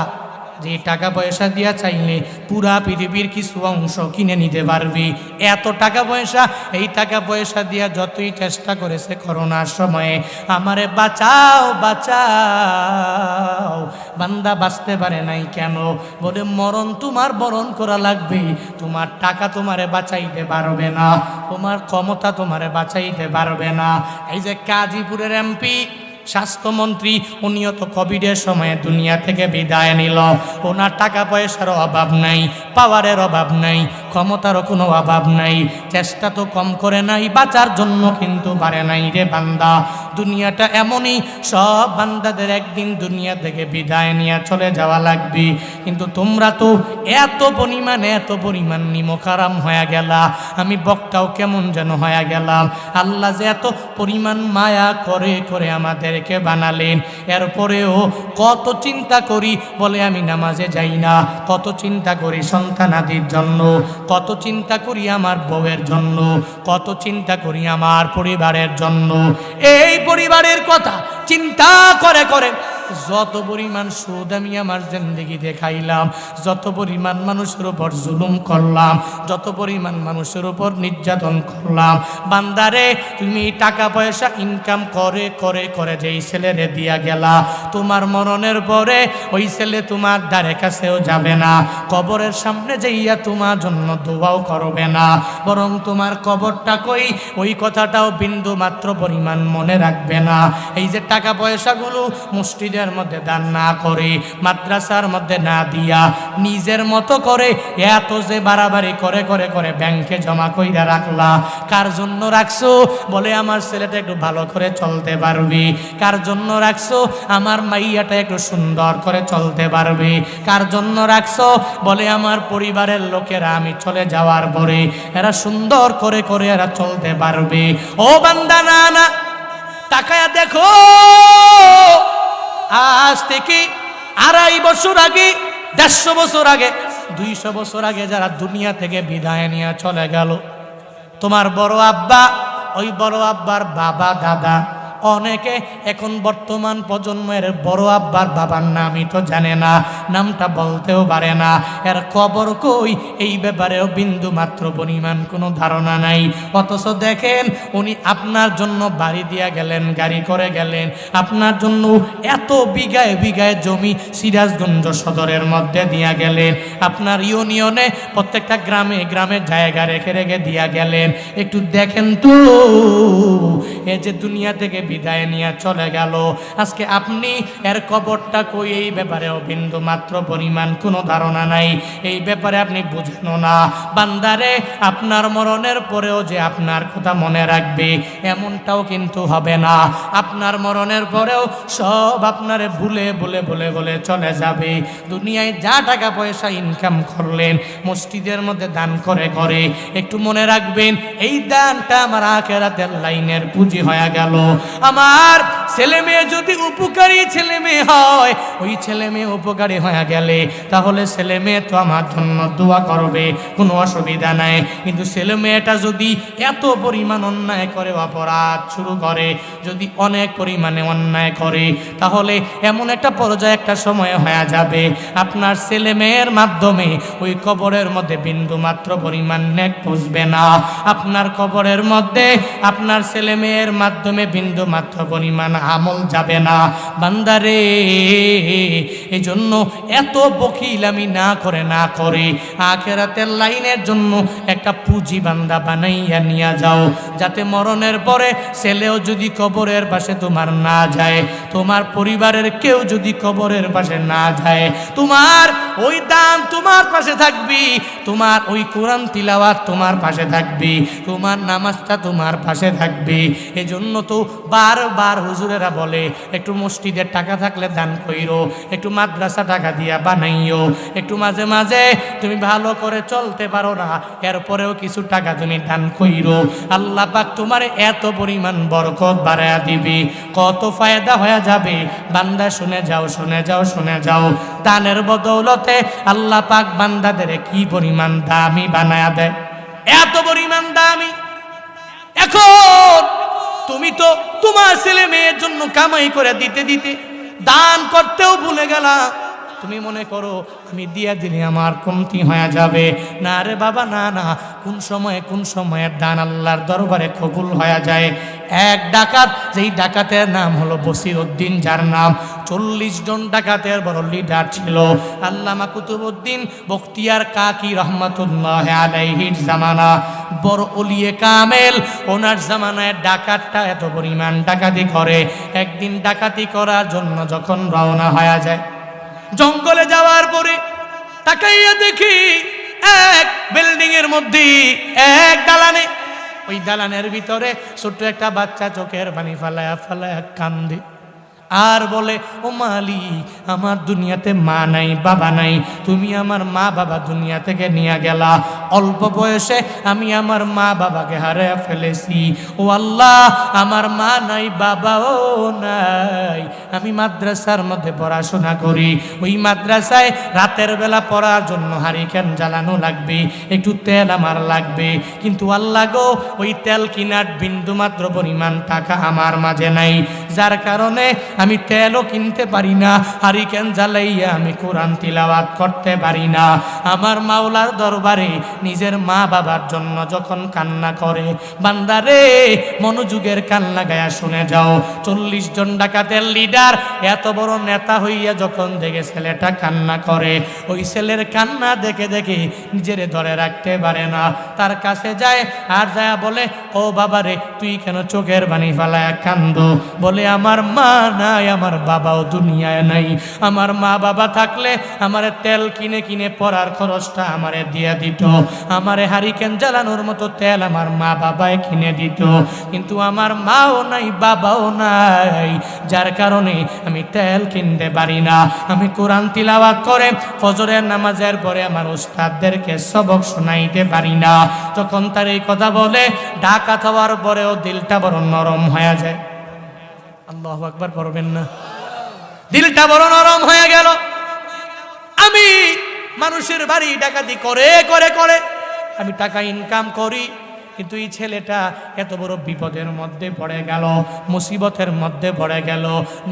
যে টাকা পয়সা দিয়া চাইলে পুরা পৃথিবীর কিছু অংশ কিনে নিতে পারবি, এত টাকা পয়সা। এই টাকা পয়সা দিয়া যতই চেষ্টা করেছে করোনার সময়ে আমারে বাঁচাও বাঁচাও, বান্দা বাঁচতে পারে নাই। কেন? বলে মরণ তোমার বরণ করা লাগবে, তোমার টাকা তোমারে বাঁচাইতে পারবে না, তোমার ক্ষমতা তোমারে বাঁচাইতে পারবে না। এই যে গাজীপুরের এমপি স্বাস্থ্যমন্ত্রী, উনিও তো কোভিডের সময়ে দুনিয়া থেকে বিদায় নিল। ওনার টাকা পয়সার অভাব নাই, পাওয়ারের অভাব নাই, ক্ষমতারও কোনো অভাব নাই, চেষ্টা তো কম করে নাই, বাঁচার জন্য কিন্তু পারে নাই রে বান্দা। দুনিয়াটা এমনই, সব বান্দাদের একদিন দুনিয়া থেকে বিদায় নিয়ে চলে যাওয়া লাগবে। কিন্তু তোমরা তো এত পরিমাণ নিমখারাম হয়ে গেলা, আমি বক্তাও কেমন যেন হয়ে গেলাম। আল্লাহ যে এত পরিমাণ মায়া করে করে আমাদেরকে বানালেন, এরপরেও কত চিন্তা করি, বলে আমি নামাজে যাই না, কত চিন্তা করি সন্তানাদির জন্য, কত চিন্তা করি আমার বউয়ের জন্য, কত চিন্তা করি আমার পরিবারের জন্য। এই পরিবারের কথা চিন্তা করে করে যত পরিমাণ সুদ আমি আমার জিন্দেগিতে খাইলাম, যত পরিমাণ মানুষের উপর জুলুম করলাম, যত পরিমাণ মানুষের উপর নির্যাতন করলাম। বান্দারে তুমি টাকা পয়সা ইনকাম করে করে করে যেই ছেলেরে দিয়া গেলা, তোমার মরণের পরে ওই ছেলে তোমার দ্বারে কাছেও যাবে না, কবরের সামনে যাইয়া তোমার জন্য দোয়াও করবে না, বরং তোমার কবরটা কই ওই কথাটাও বিন্দু মাত্র পরিমাণ মনে রাখবে না। এই যে টাকা পয়সাগুলো মসজিদে মধ্যে দান না করে, মাদ্রাসার মধ্যে না দিয়া নিজের মতো করে এত যে বাড়াবাড়ি করে করে করে ব্যাংকে জমা কইরা রাখলা, কার জন্য রাখছো? বলে আমার ছেলেটা একটু ভালো করে চলতে পারবে। কার জন্য রাখছো? আমার মাইয়াটা একটু সুন্দর করে চলতে পারবে। কার জন্য রাখছো? বলে আমার পরিবারের লোকেরা আমি চলে যাওয়ার পরে এরা সুন্দর করে করে এরা চলতে পারবে। ও বান্দা, না না, তাকায়া দেখো, আজ থেকে 2.5 বছর আগে, 150 বছর আগে, 200 বছর আগে যারা দুনিয়া থেকে বিদায় নিয়ে চলে গেল, তোমার বড় আব্বা, ওই বড় আব্বার বাবা দাদা, অনেকে এখন বর্তমান প্রজন্মের বড় আব্বার বাবার নামই তো জানে না, নামটা বলতেও পারে না, এর কবর কই এই ব্যাপারেও বিন্দু মাত্র পরিমাণ কোনো ধারণা নাই। অথচ দেখেন উনি আপনার জন্য বাড়ি দিয়া গেলেন, গাড়ি করে গেলেন, আপনার জন্য এত বিঘায় বিঘায় জমি সিরাজগঞ্জ সদরের মধ্যে দিয়া গেলেন, আপনার ইউনিয়নে প্রত্যেকটা গ্রামে গ্রামে জায়গা রেখে রেখে দিয়া গেলেন। একটু দেখেন তো, এ যে দুনিয়া থেকে বিদায় নিয়ে চলে গেল, আজকে আপনি এর কবরটা কই এই ব্যাপারেও বিন্দু মাত্র পরিমাণ কোনো ধারণা নাই। এই ব্যাপারে আপনি বুঝেন না। বান্দারে, আপনার মরণের পরেও যে আপনার কথা মনে রাখবে এমনটাও কিন্তু হবে না। আপনার মরণের পরেও সব আপনারে ভুলে ভুলে ভুলে ভুলে চলে যাবে। দুনিয়ায় যা টাকা পয়সা ইনকাম করলেন মসজিদের মধ্যে দান করে করে, একটু মনে রাখবেন এই দানটা আমার আখিরাতের লাইনের পুঁজি হয়ে গেল। আমার ছেলে মেয়ে যদি উপকারী ছেলে মেয়ে হয়, ওই ছেলে মেয়ে উপকারী হয়ে গেলে তাহলে ছেলে মেয়ে তো আমার জন্য দোয়া করবে, কোনো অসুবিধা নাই। কিন্তু ছেলে মেয়েটা যদি এত পরিমাণ অন্যায় করে, অপরাধ শুরু করে, যদি অনেক পরিমাণে অন্যায় করে, তাহলে এমন একটা পর্যায়ে একটা সময় হয়ে যাবে আপনার ছেলে মেয়ের মাধ্যমে ওই কবরের মধ্যে বিন্দু মাত্র পরিমাণ নেক পৌঁছবে না। আপনার কবরের মধ্যে আপনার ছেলে মেয়ের মাধ্যমে বিন্দু মাত্র পরিমাণ আমল যাবে না। বান্দারে, এই জন্য এত বকিলামি না করে আখিরাতের লাইনের জন্য একটা পুঁজি বান্দা বানাইয়া নিয়ে যাও, যাতে মরণের পরে ছেলেও যদি কবরের পাশে তোমার না যায়, তোমার পরিবারের কেউ যদি কবরের পাশে না যায়, তোমার ওই দান তোমার পাশে থাকবি, তোমার ওই কোরআন তিলাওয়াত তোমার পাশে থাকবে, তোমার নামাজটা তোমার পাশে থাকবে। এজন্য তো বারবার হুজুরেরা বলে একটু মসজিদের টাকা থাকলে দান কইরো, একটু মাদ্রাসা টাকা দিয়া বানাইও, একটু মাঝে মাঝে তুমি ভালো করে চলতে পারো না, এরপরেও কিছু টাকা তুমি দান কইরো, আল্লাহ পাক তোমার এত পরিমাণ বরকত বাড়ায়া দিবে, কত ফায়দা হয়ে যাবে। বান্দা শুনে যাও, শুনে যাও, শুনে যাও। দানের বদৌলতে আল্লাহ পাক বান্দাদের কি পরিমাণ দামি বানায়া দেয়, এত পরিমাণ দামি। এখন তুমি তো তোমার ছেলে মেয়ের জন্য কামাই করে দিতে দিতে দান করতেও ভুলে গেলা। তুমি মনে করো আমি দিয়া দিলে আমার কমতি হয়ে যাবে। না রে বাবা, না না, কোন সময়ের দান আল্লাহর দরবারে কবুল হয়ে যায়। এক ডাকাত, যেই ডাকাতের নাম হলো বসির উদ্দিন, যার নাম 40 জন ডাকাতের বড় লিডার ছিল, আল্লামা কুতুবউদ্দিন বখতিয়ার কাকি রহমাতুল্লাহ আলাইহির জামানা, বড় ওলিয়ে কামেল। ওনার জামানায় ডাকাতটা এত পরিমাণ ডাকাতি করে, একদিন ডাকাতি করার জন্য যখন রওনা হয়ে যায়, জঙ্গলে যাওয়ার পরে তাকাইয়া দেখি এক বিল্ডিং এর মধ্যে এক দালানে, ওই দালানের ভিতরে ছোট্ট একটা বাচ্চা চোখের পানি ফালায়া ফালায়া কান্দে আর বলে, ও মালিক, আমার দুনিয়াতে মা নাই, বাবা নাই, তুমি আমার মা বাবা দুনিয়া থেকে নিয়ে গেলা, অল্প বয়সে আমি আমার মা বাবাকে হারিয়ে ফেলেছি। ও আল্লাহ, আমার মা নাই, বাবাও নাই, আমি মাদ্রাসার মধ্যে পড়াশোনা করি, ওই মাদ্রাসায় রাতের বেলা পড়ার জন্য হারিকেন জ্বালানো লাগবে, একটু তেল আমার লাগবে, কিন্তু আল্লাহ গো, ওই তেল কিনার বিন্দু মাত্র পরিমাণ টাকা আমার মাঝে নাই, যার কারণে আমি তেলও কিনতে পারি না, হারিকেন জ্বালাইয়া আমি কোরআন তিলাওয়াত করতে পারি না। আমার মাওলার দরবারে নিজের মা বাবার জন্য যখন কান্না করে, বান্দারে মনোযোগের কান লাগায়া শুনে যাও, 40 জন ডাকাতের লিডার এত বড় নেতা হইয়া যখন দেখে ছেলেটা কান্না করে, ওই ছেলের কান্না দেখে দেখে নিজেরে ধরে রাখতে পারে না, তার কাছে যায় আর যায় বলে, ও বাবারে, তুই কেন চোখের পানি ফালায়া কান্দো? বলে, আমার মা নাই, আমার বাবাও দুনিয়ায় নাই, আমার মা বাবা থাকলে আমারে তেল কিনে কিনে পড়ার খরচটা আমারে দিয়া দিত, আমারে হারিকেন জ্বালানোর মতো তেল আমার মা বাবায় কিনে দিত, কিন্তু আমার মাও নাই, বাবাও নাই, যার কারণে আমি তেল কিনতে পারি না। আমি কোরআন তিলাওয়াত করে ফজরের নামাজের পরে আমার উস্তাদদেরকে সবক শোনাইতে পারি না। তখন তার এই কথা বলে, ডাকাত হওয়ার পরেও দিলটা বড় নরম হয়ে যায়। আল্লাহু আকবার পড়বেন না? দিলটা বড় নরম হয়ে গেল। আমি মানুষের বাড়ি ডাকাতি করে করে করে আমি টাকা ইনকাম করি, কিন্তু এই ছেলেটা এত বড় বিপদের মধ্যে পড়ে গেল, মুসিবতের মধ্যে পড়ে গেল।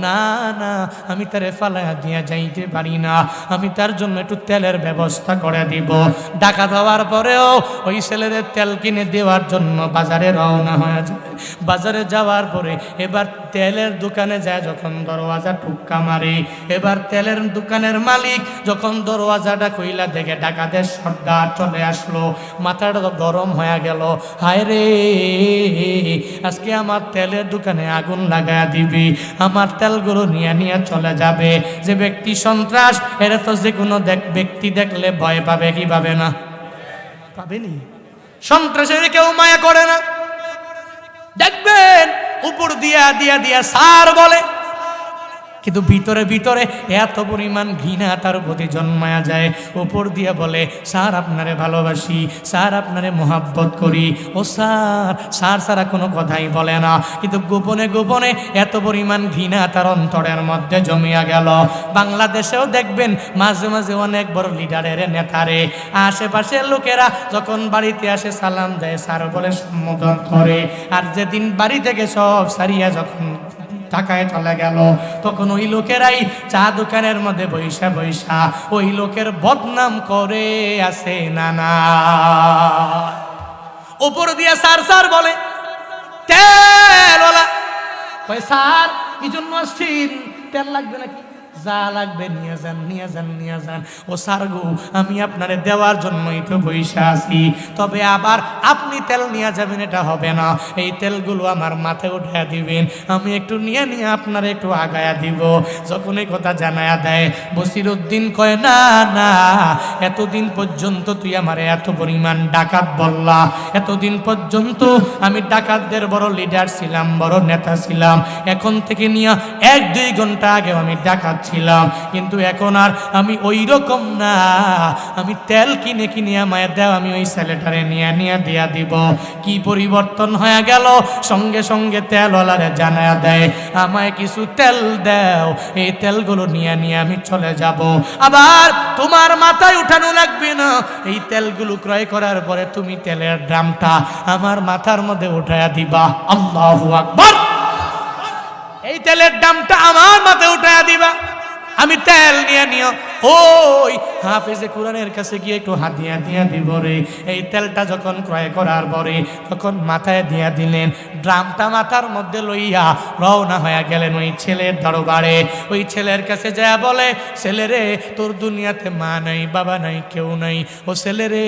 না না, আমি তারে ফালাইয়া দিয়া যাইতে পারি না, আমি তার জন্য একটু তেলের ব্যবস্থা করে দিব। টাকা দেওয়ার পরেও ওই ছেলেদের তেল কিনে দেওয়ার জন্য বাজারে রওনা হয়ে যায়। বাজারে যাওয়ার পরে এবার তেলের দোকানে যায়, যখন দরওয়াজা টুক্কা মারে, এবার তেলের দোকানের মালিক যখন দরওয়াজাটা কইলা দেখে ডাকাতের সর্দার চলে আসলো, মাথাটা তো গরম হয়ে গেল। হায় রে, আজকে আমার তেলের দোকানে আগুন লাগায়া দিবি, আমার তেলগুলো নিয়ে নিয়ে চলে যাবে। যে ব্যক্তি সন্ত্রাস, এরা তো যে কোনো ব্যক্তি দেখলে ভয় পাবে কি পাবে না? পাবেনি। সন্ত্রাসের কেউ মায়া করে না। দেখবেন উপর দিয়া দিয়া দিয়া স্যার বলে, কিন্তু ভিতরে ভিতরে এত পরিমাণ ঘৃণা তার প্রতি জন্মায়া যায়। উপর দিয়ে বলে, স্যার আপনারে ভালোবাসি, স্যার আপনারে মোহাব্বত করি। ও স্যার, স্যার ছাড়া কোনো কথাই বলে না, কিন্তু গোপনে গোপনে এত পরিমাণ ঘৃণা তার অন্তরের মধ্যে জমিয়া গেল। বাংলাদেশেও দেখবেন মাঝে মাঝে অনেক বড় লিডারের নেতারে আশেপাশের লোকেরা যখন বাড়িতে আসে সালাম দেয়, স্যার বলে সম্বোধন করে। আর যেদিন বাড়ি থেকে সব সারিয়া যখন ঢাকায় চলে গেল, তখন ওই লোকেরাই চা দোকানের মধ্যে বৈশা বৈশা ওই লোকের বদনাম করে আসে। না না, উপর দিয়া স্যার স্যার বলে, তেলওয়ালা কয়, স্যার কি জন্য আসছেন? তেল লাগবে নাকি? যা লাগবে নিয়ে যান, নিয়ে যান, নিয়ে যান। ও স্যার গো, আমি আপনারে দেওয়ার জন্যই তো বৈশা আছি, তবে আবার আপনি তেল নিয়ে যাবেন এটা হবে না, এই তেলগুলো আমার মাথায় উঠাইয়া দিবেন, আমি একটু নিয়ে নিয়ে আপনারে একটু আগায়া দিব। যখন এই কথা জানায়া দেয়, বসিরউদ্দিন কয়, না না, এতদিন পর্যন্ত তুই আমারে এত পরিমাণ ডাকাত বললা, এতদিন পর্যন্ত আমি ডাকাতদের বড় লিডার ছিলাম, বড় নেতা ছিলাম, এখন থেকে নিয়ে 1-2 ঘন্টা আগে আমি ডাকাত ছিলাম, কিন্তু এখন আর আমি ওই রকম না, আমি তেল কিনে কিনে আমায় দাও, আমি ওই ছেলেটারে নিয়ে নিয়ে দিয়া দিব। কি পরিবর্তন হয়ে গেল, সঙ্গে সঙ্গে তেলওয়ালারে জানায়া দেয়, আমায় কিছু তেল দাও, এই তেলগুলো নিয়ে নিয়ে আমি চলে যাব। আবার তোমার মাথায় উঠানো লাগবে না, এই তেলগুলো ক্রয় করার পরে তুমি তেলের ড্রামটা আমার মাথার মধ্যে উঠায়া দিবা। আল্লাহু আকবার। এই তেলের দামটা আমার মাথায় উঠায়া দিবা, আমি তেল নিয়ে নিও। ওই হাফেজে কোরআনের কাছে গিয়ে একটু হাত দিয়া দিব রে। এই তেলটা যখন ক্রয় করার পরে তখন মাথায় দিয়া দিলেন, ড্রামটা মাথার মধ্যে লইয়া রওনা হয়ে গেলেন ওই ছেলের দরবারে। ওই ছেলের কাছে যা বলে, ছেলে রে, তোর দুনিয়াতে মা নাই, বাবা নাই, কেউ নাই। ও ছেলে রে,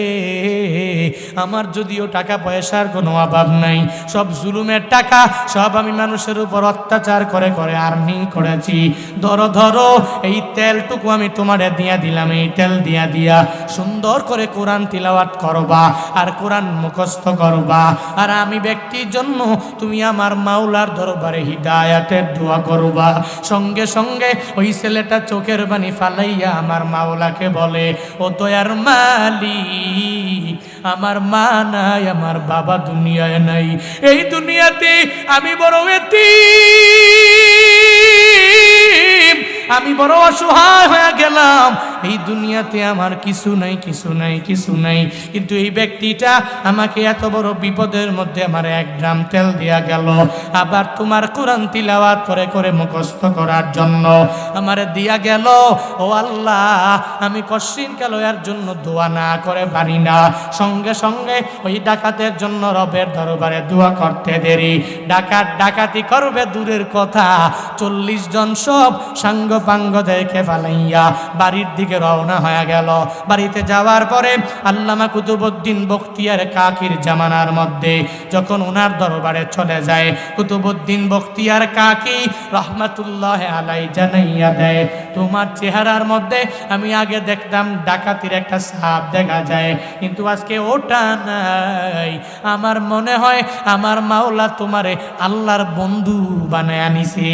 আমার যদিও টাকা পয়সার কোনো অভাব নাই, সব জুলুমের টাকা, সব আমি মানুষের উপর অত্যাচার করে করে আর্নিং করেছি, ধরো ধরো এই তেলটুকু আমি তোমার দিয়া দিলাম, এই তেল দিয়া দিয়া সুন্দর করে কোরআন তিলাওয়াত করবা আর কোরআন মুখস্থ করবা, আর আমি ব্যক্তির জন্য তুমি আমার মাওলার দরবারে হিদায়াতের দোয়া করবা। সঙ্গে সঙ্গে ওই ছেলেটা চোখের পানি ফালাইয়া আমার মাওলাকে বলে, ও দয়ার মালিক, আমার মা নাই, আমার বাবা দুনিয়ায় নাই, এই দুনিয়াতে আমি বড় এতিম, আমি বড় অসহায় হয়ে গেলাম, এই দুনিয়াতে আমার কিছু নাই, কিছু নাই, কিছু নাই। কিন্তু এই ব্যক্তিটা আমাকে এত বড় বিপদের মধ্যে আমার 1 ড্রাম তেল দিয়া গেল, আবার তোমার কোরআন তিলাওয়াত করে করে মুখস্থ করার জন্য আমারে দিয়া গেল। ও আল্লাহ, আমি কশিন কালো এর জন্য দোয়া না করে পারি না। সঙ্গে সঙ্গে ওই ডাকাতের জন্য রবের দরবারে দোয়া করতে দেরি। ডাকাত ডাকাতি করবে দূরের কথা, 40 জন সব সাঙ্গ পাঙ্গ দেখে ফালাইয়া বাড়ির দিকে রওনা হয়ে গেল। বাড়িতে যাওয়ার পরে আল্লামা কুতুবউদ্দিন বখতিয়ার কাকির জামানার মধ্যে যখন ওনার দরবারে চলে যায়, কুতুবউদ্দিন বখতিয়ার কাকি রহমাতুল্লাহ আলাই জানাইয়া দেয়, তোমার চেহারার মধ্যে আমি আগে দেখতাম ডাকাতির একটা ছাপ দেখা যায়, কিন্তু আজকে ওটা নাই। আমার মনে হয় আমার মাওলা তোমারে আল্লাহর বন্ধু বানায় আনিছে।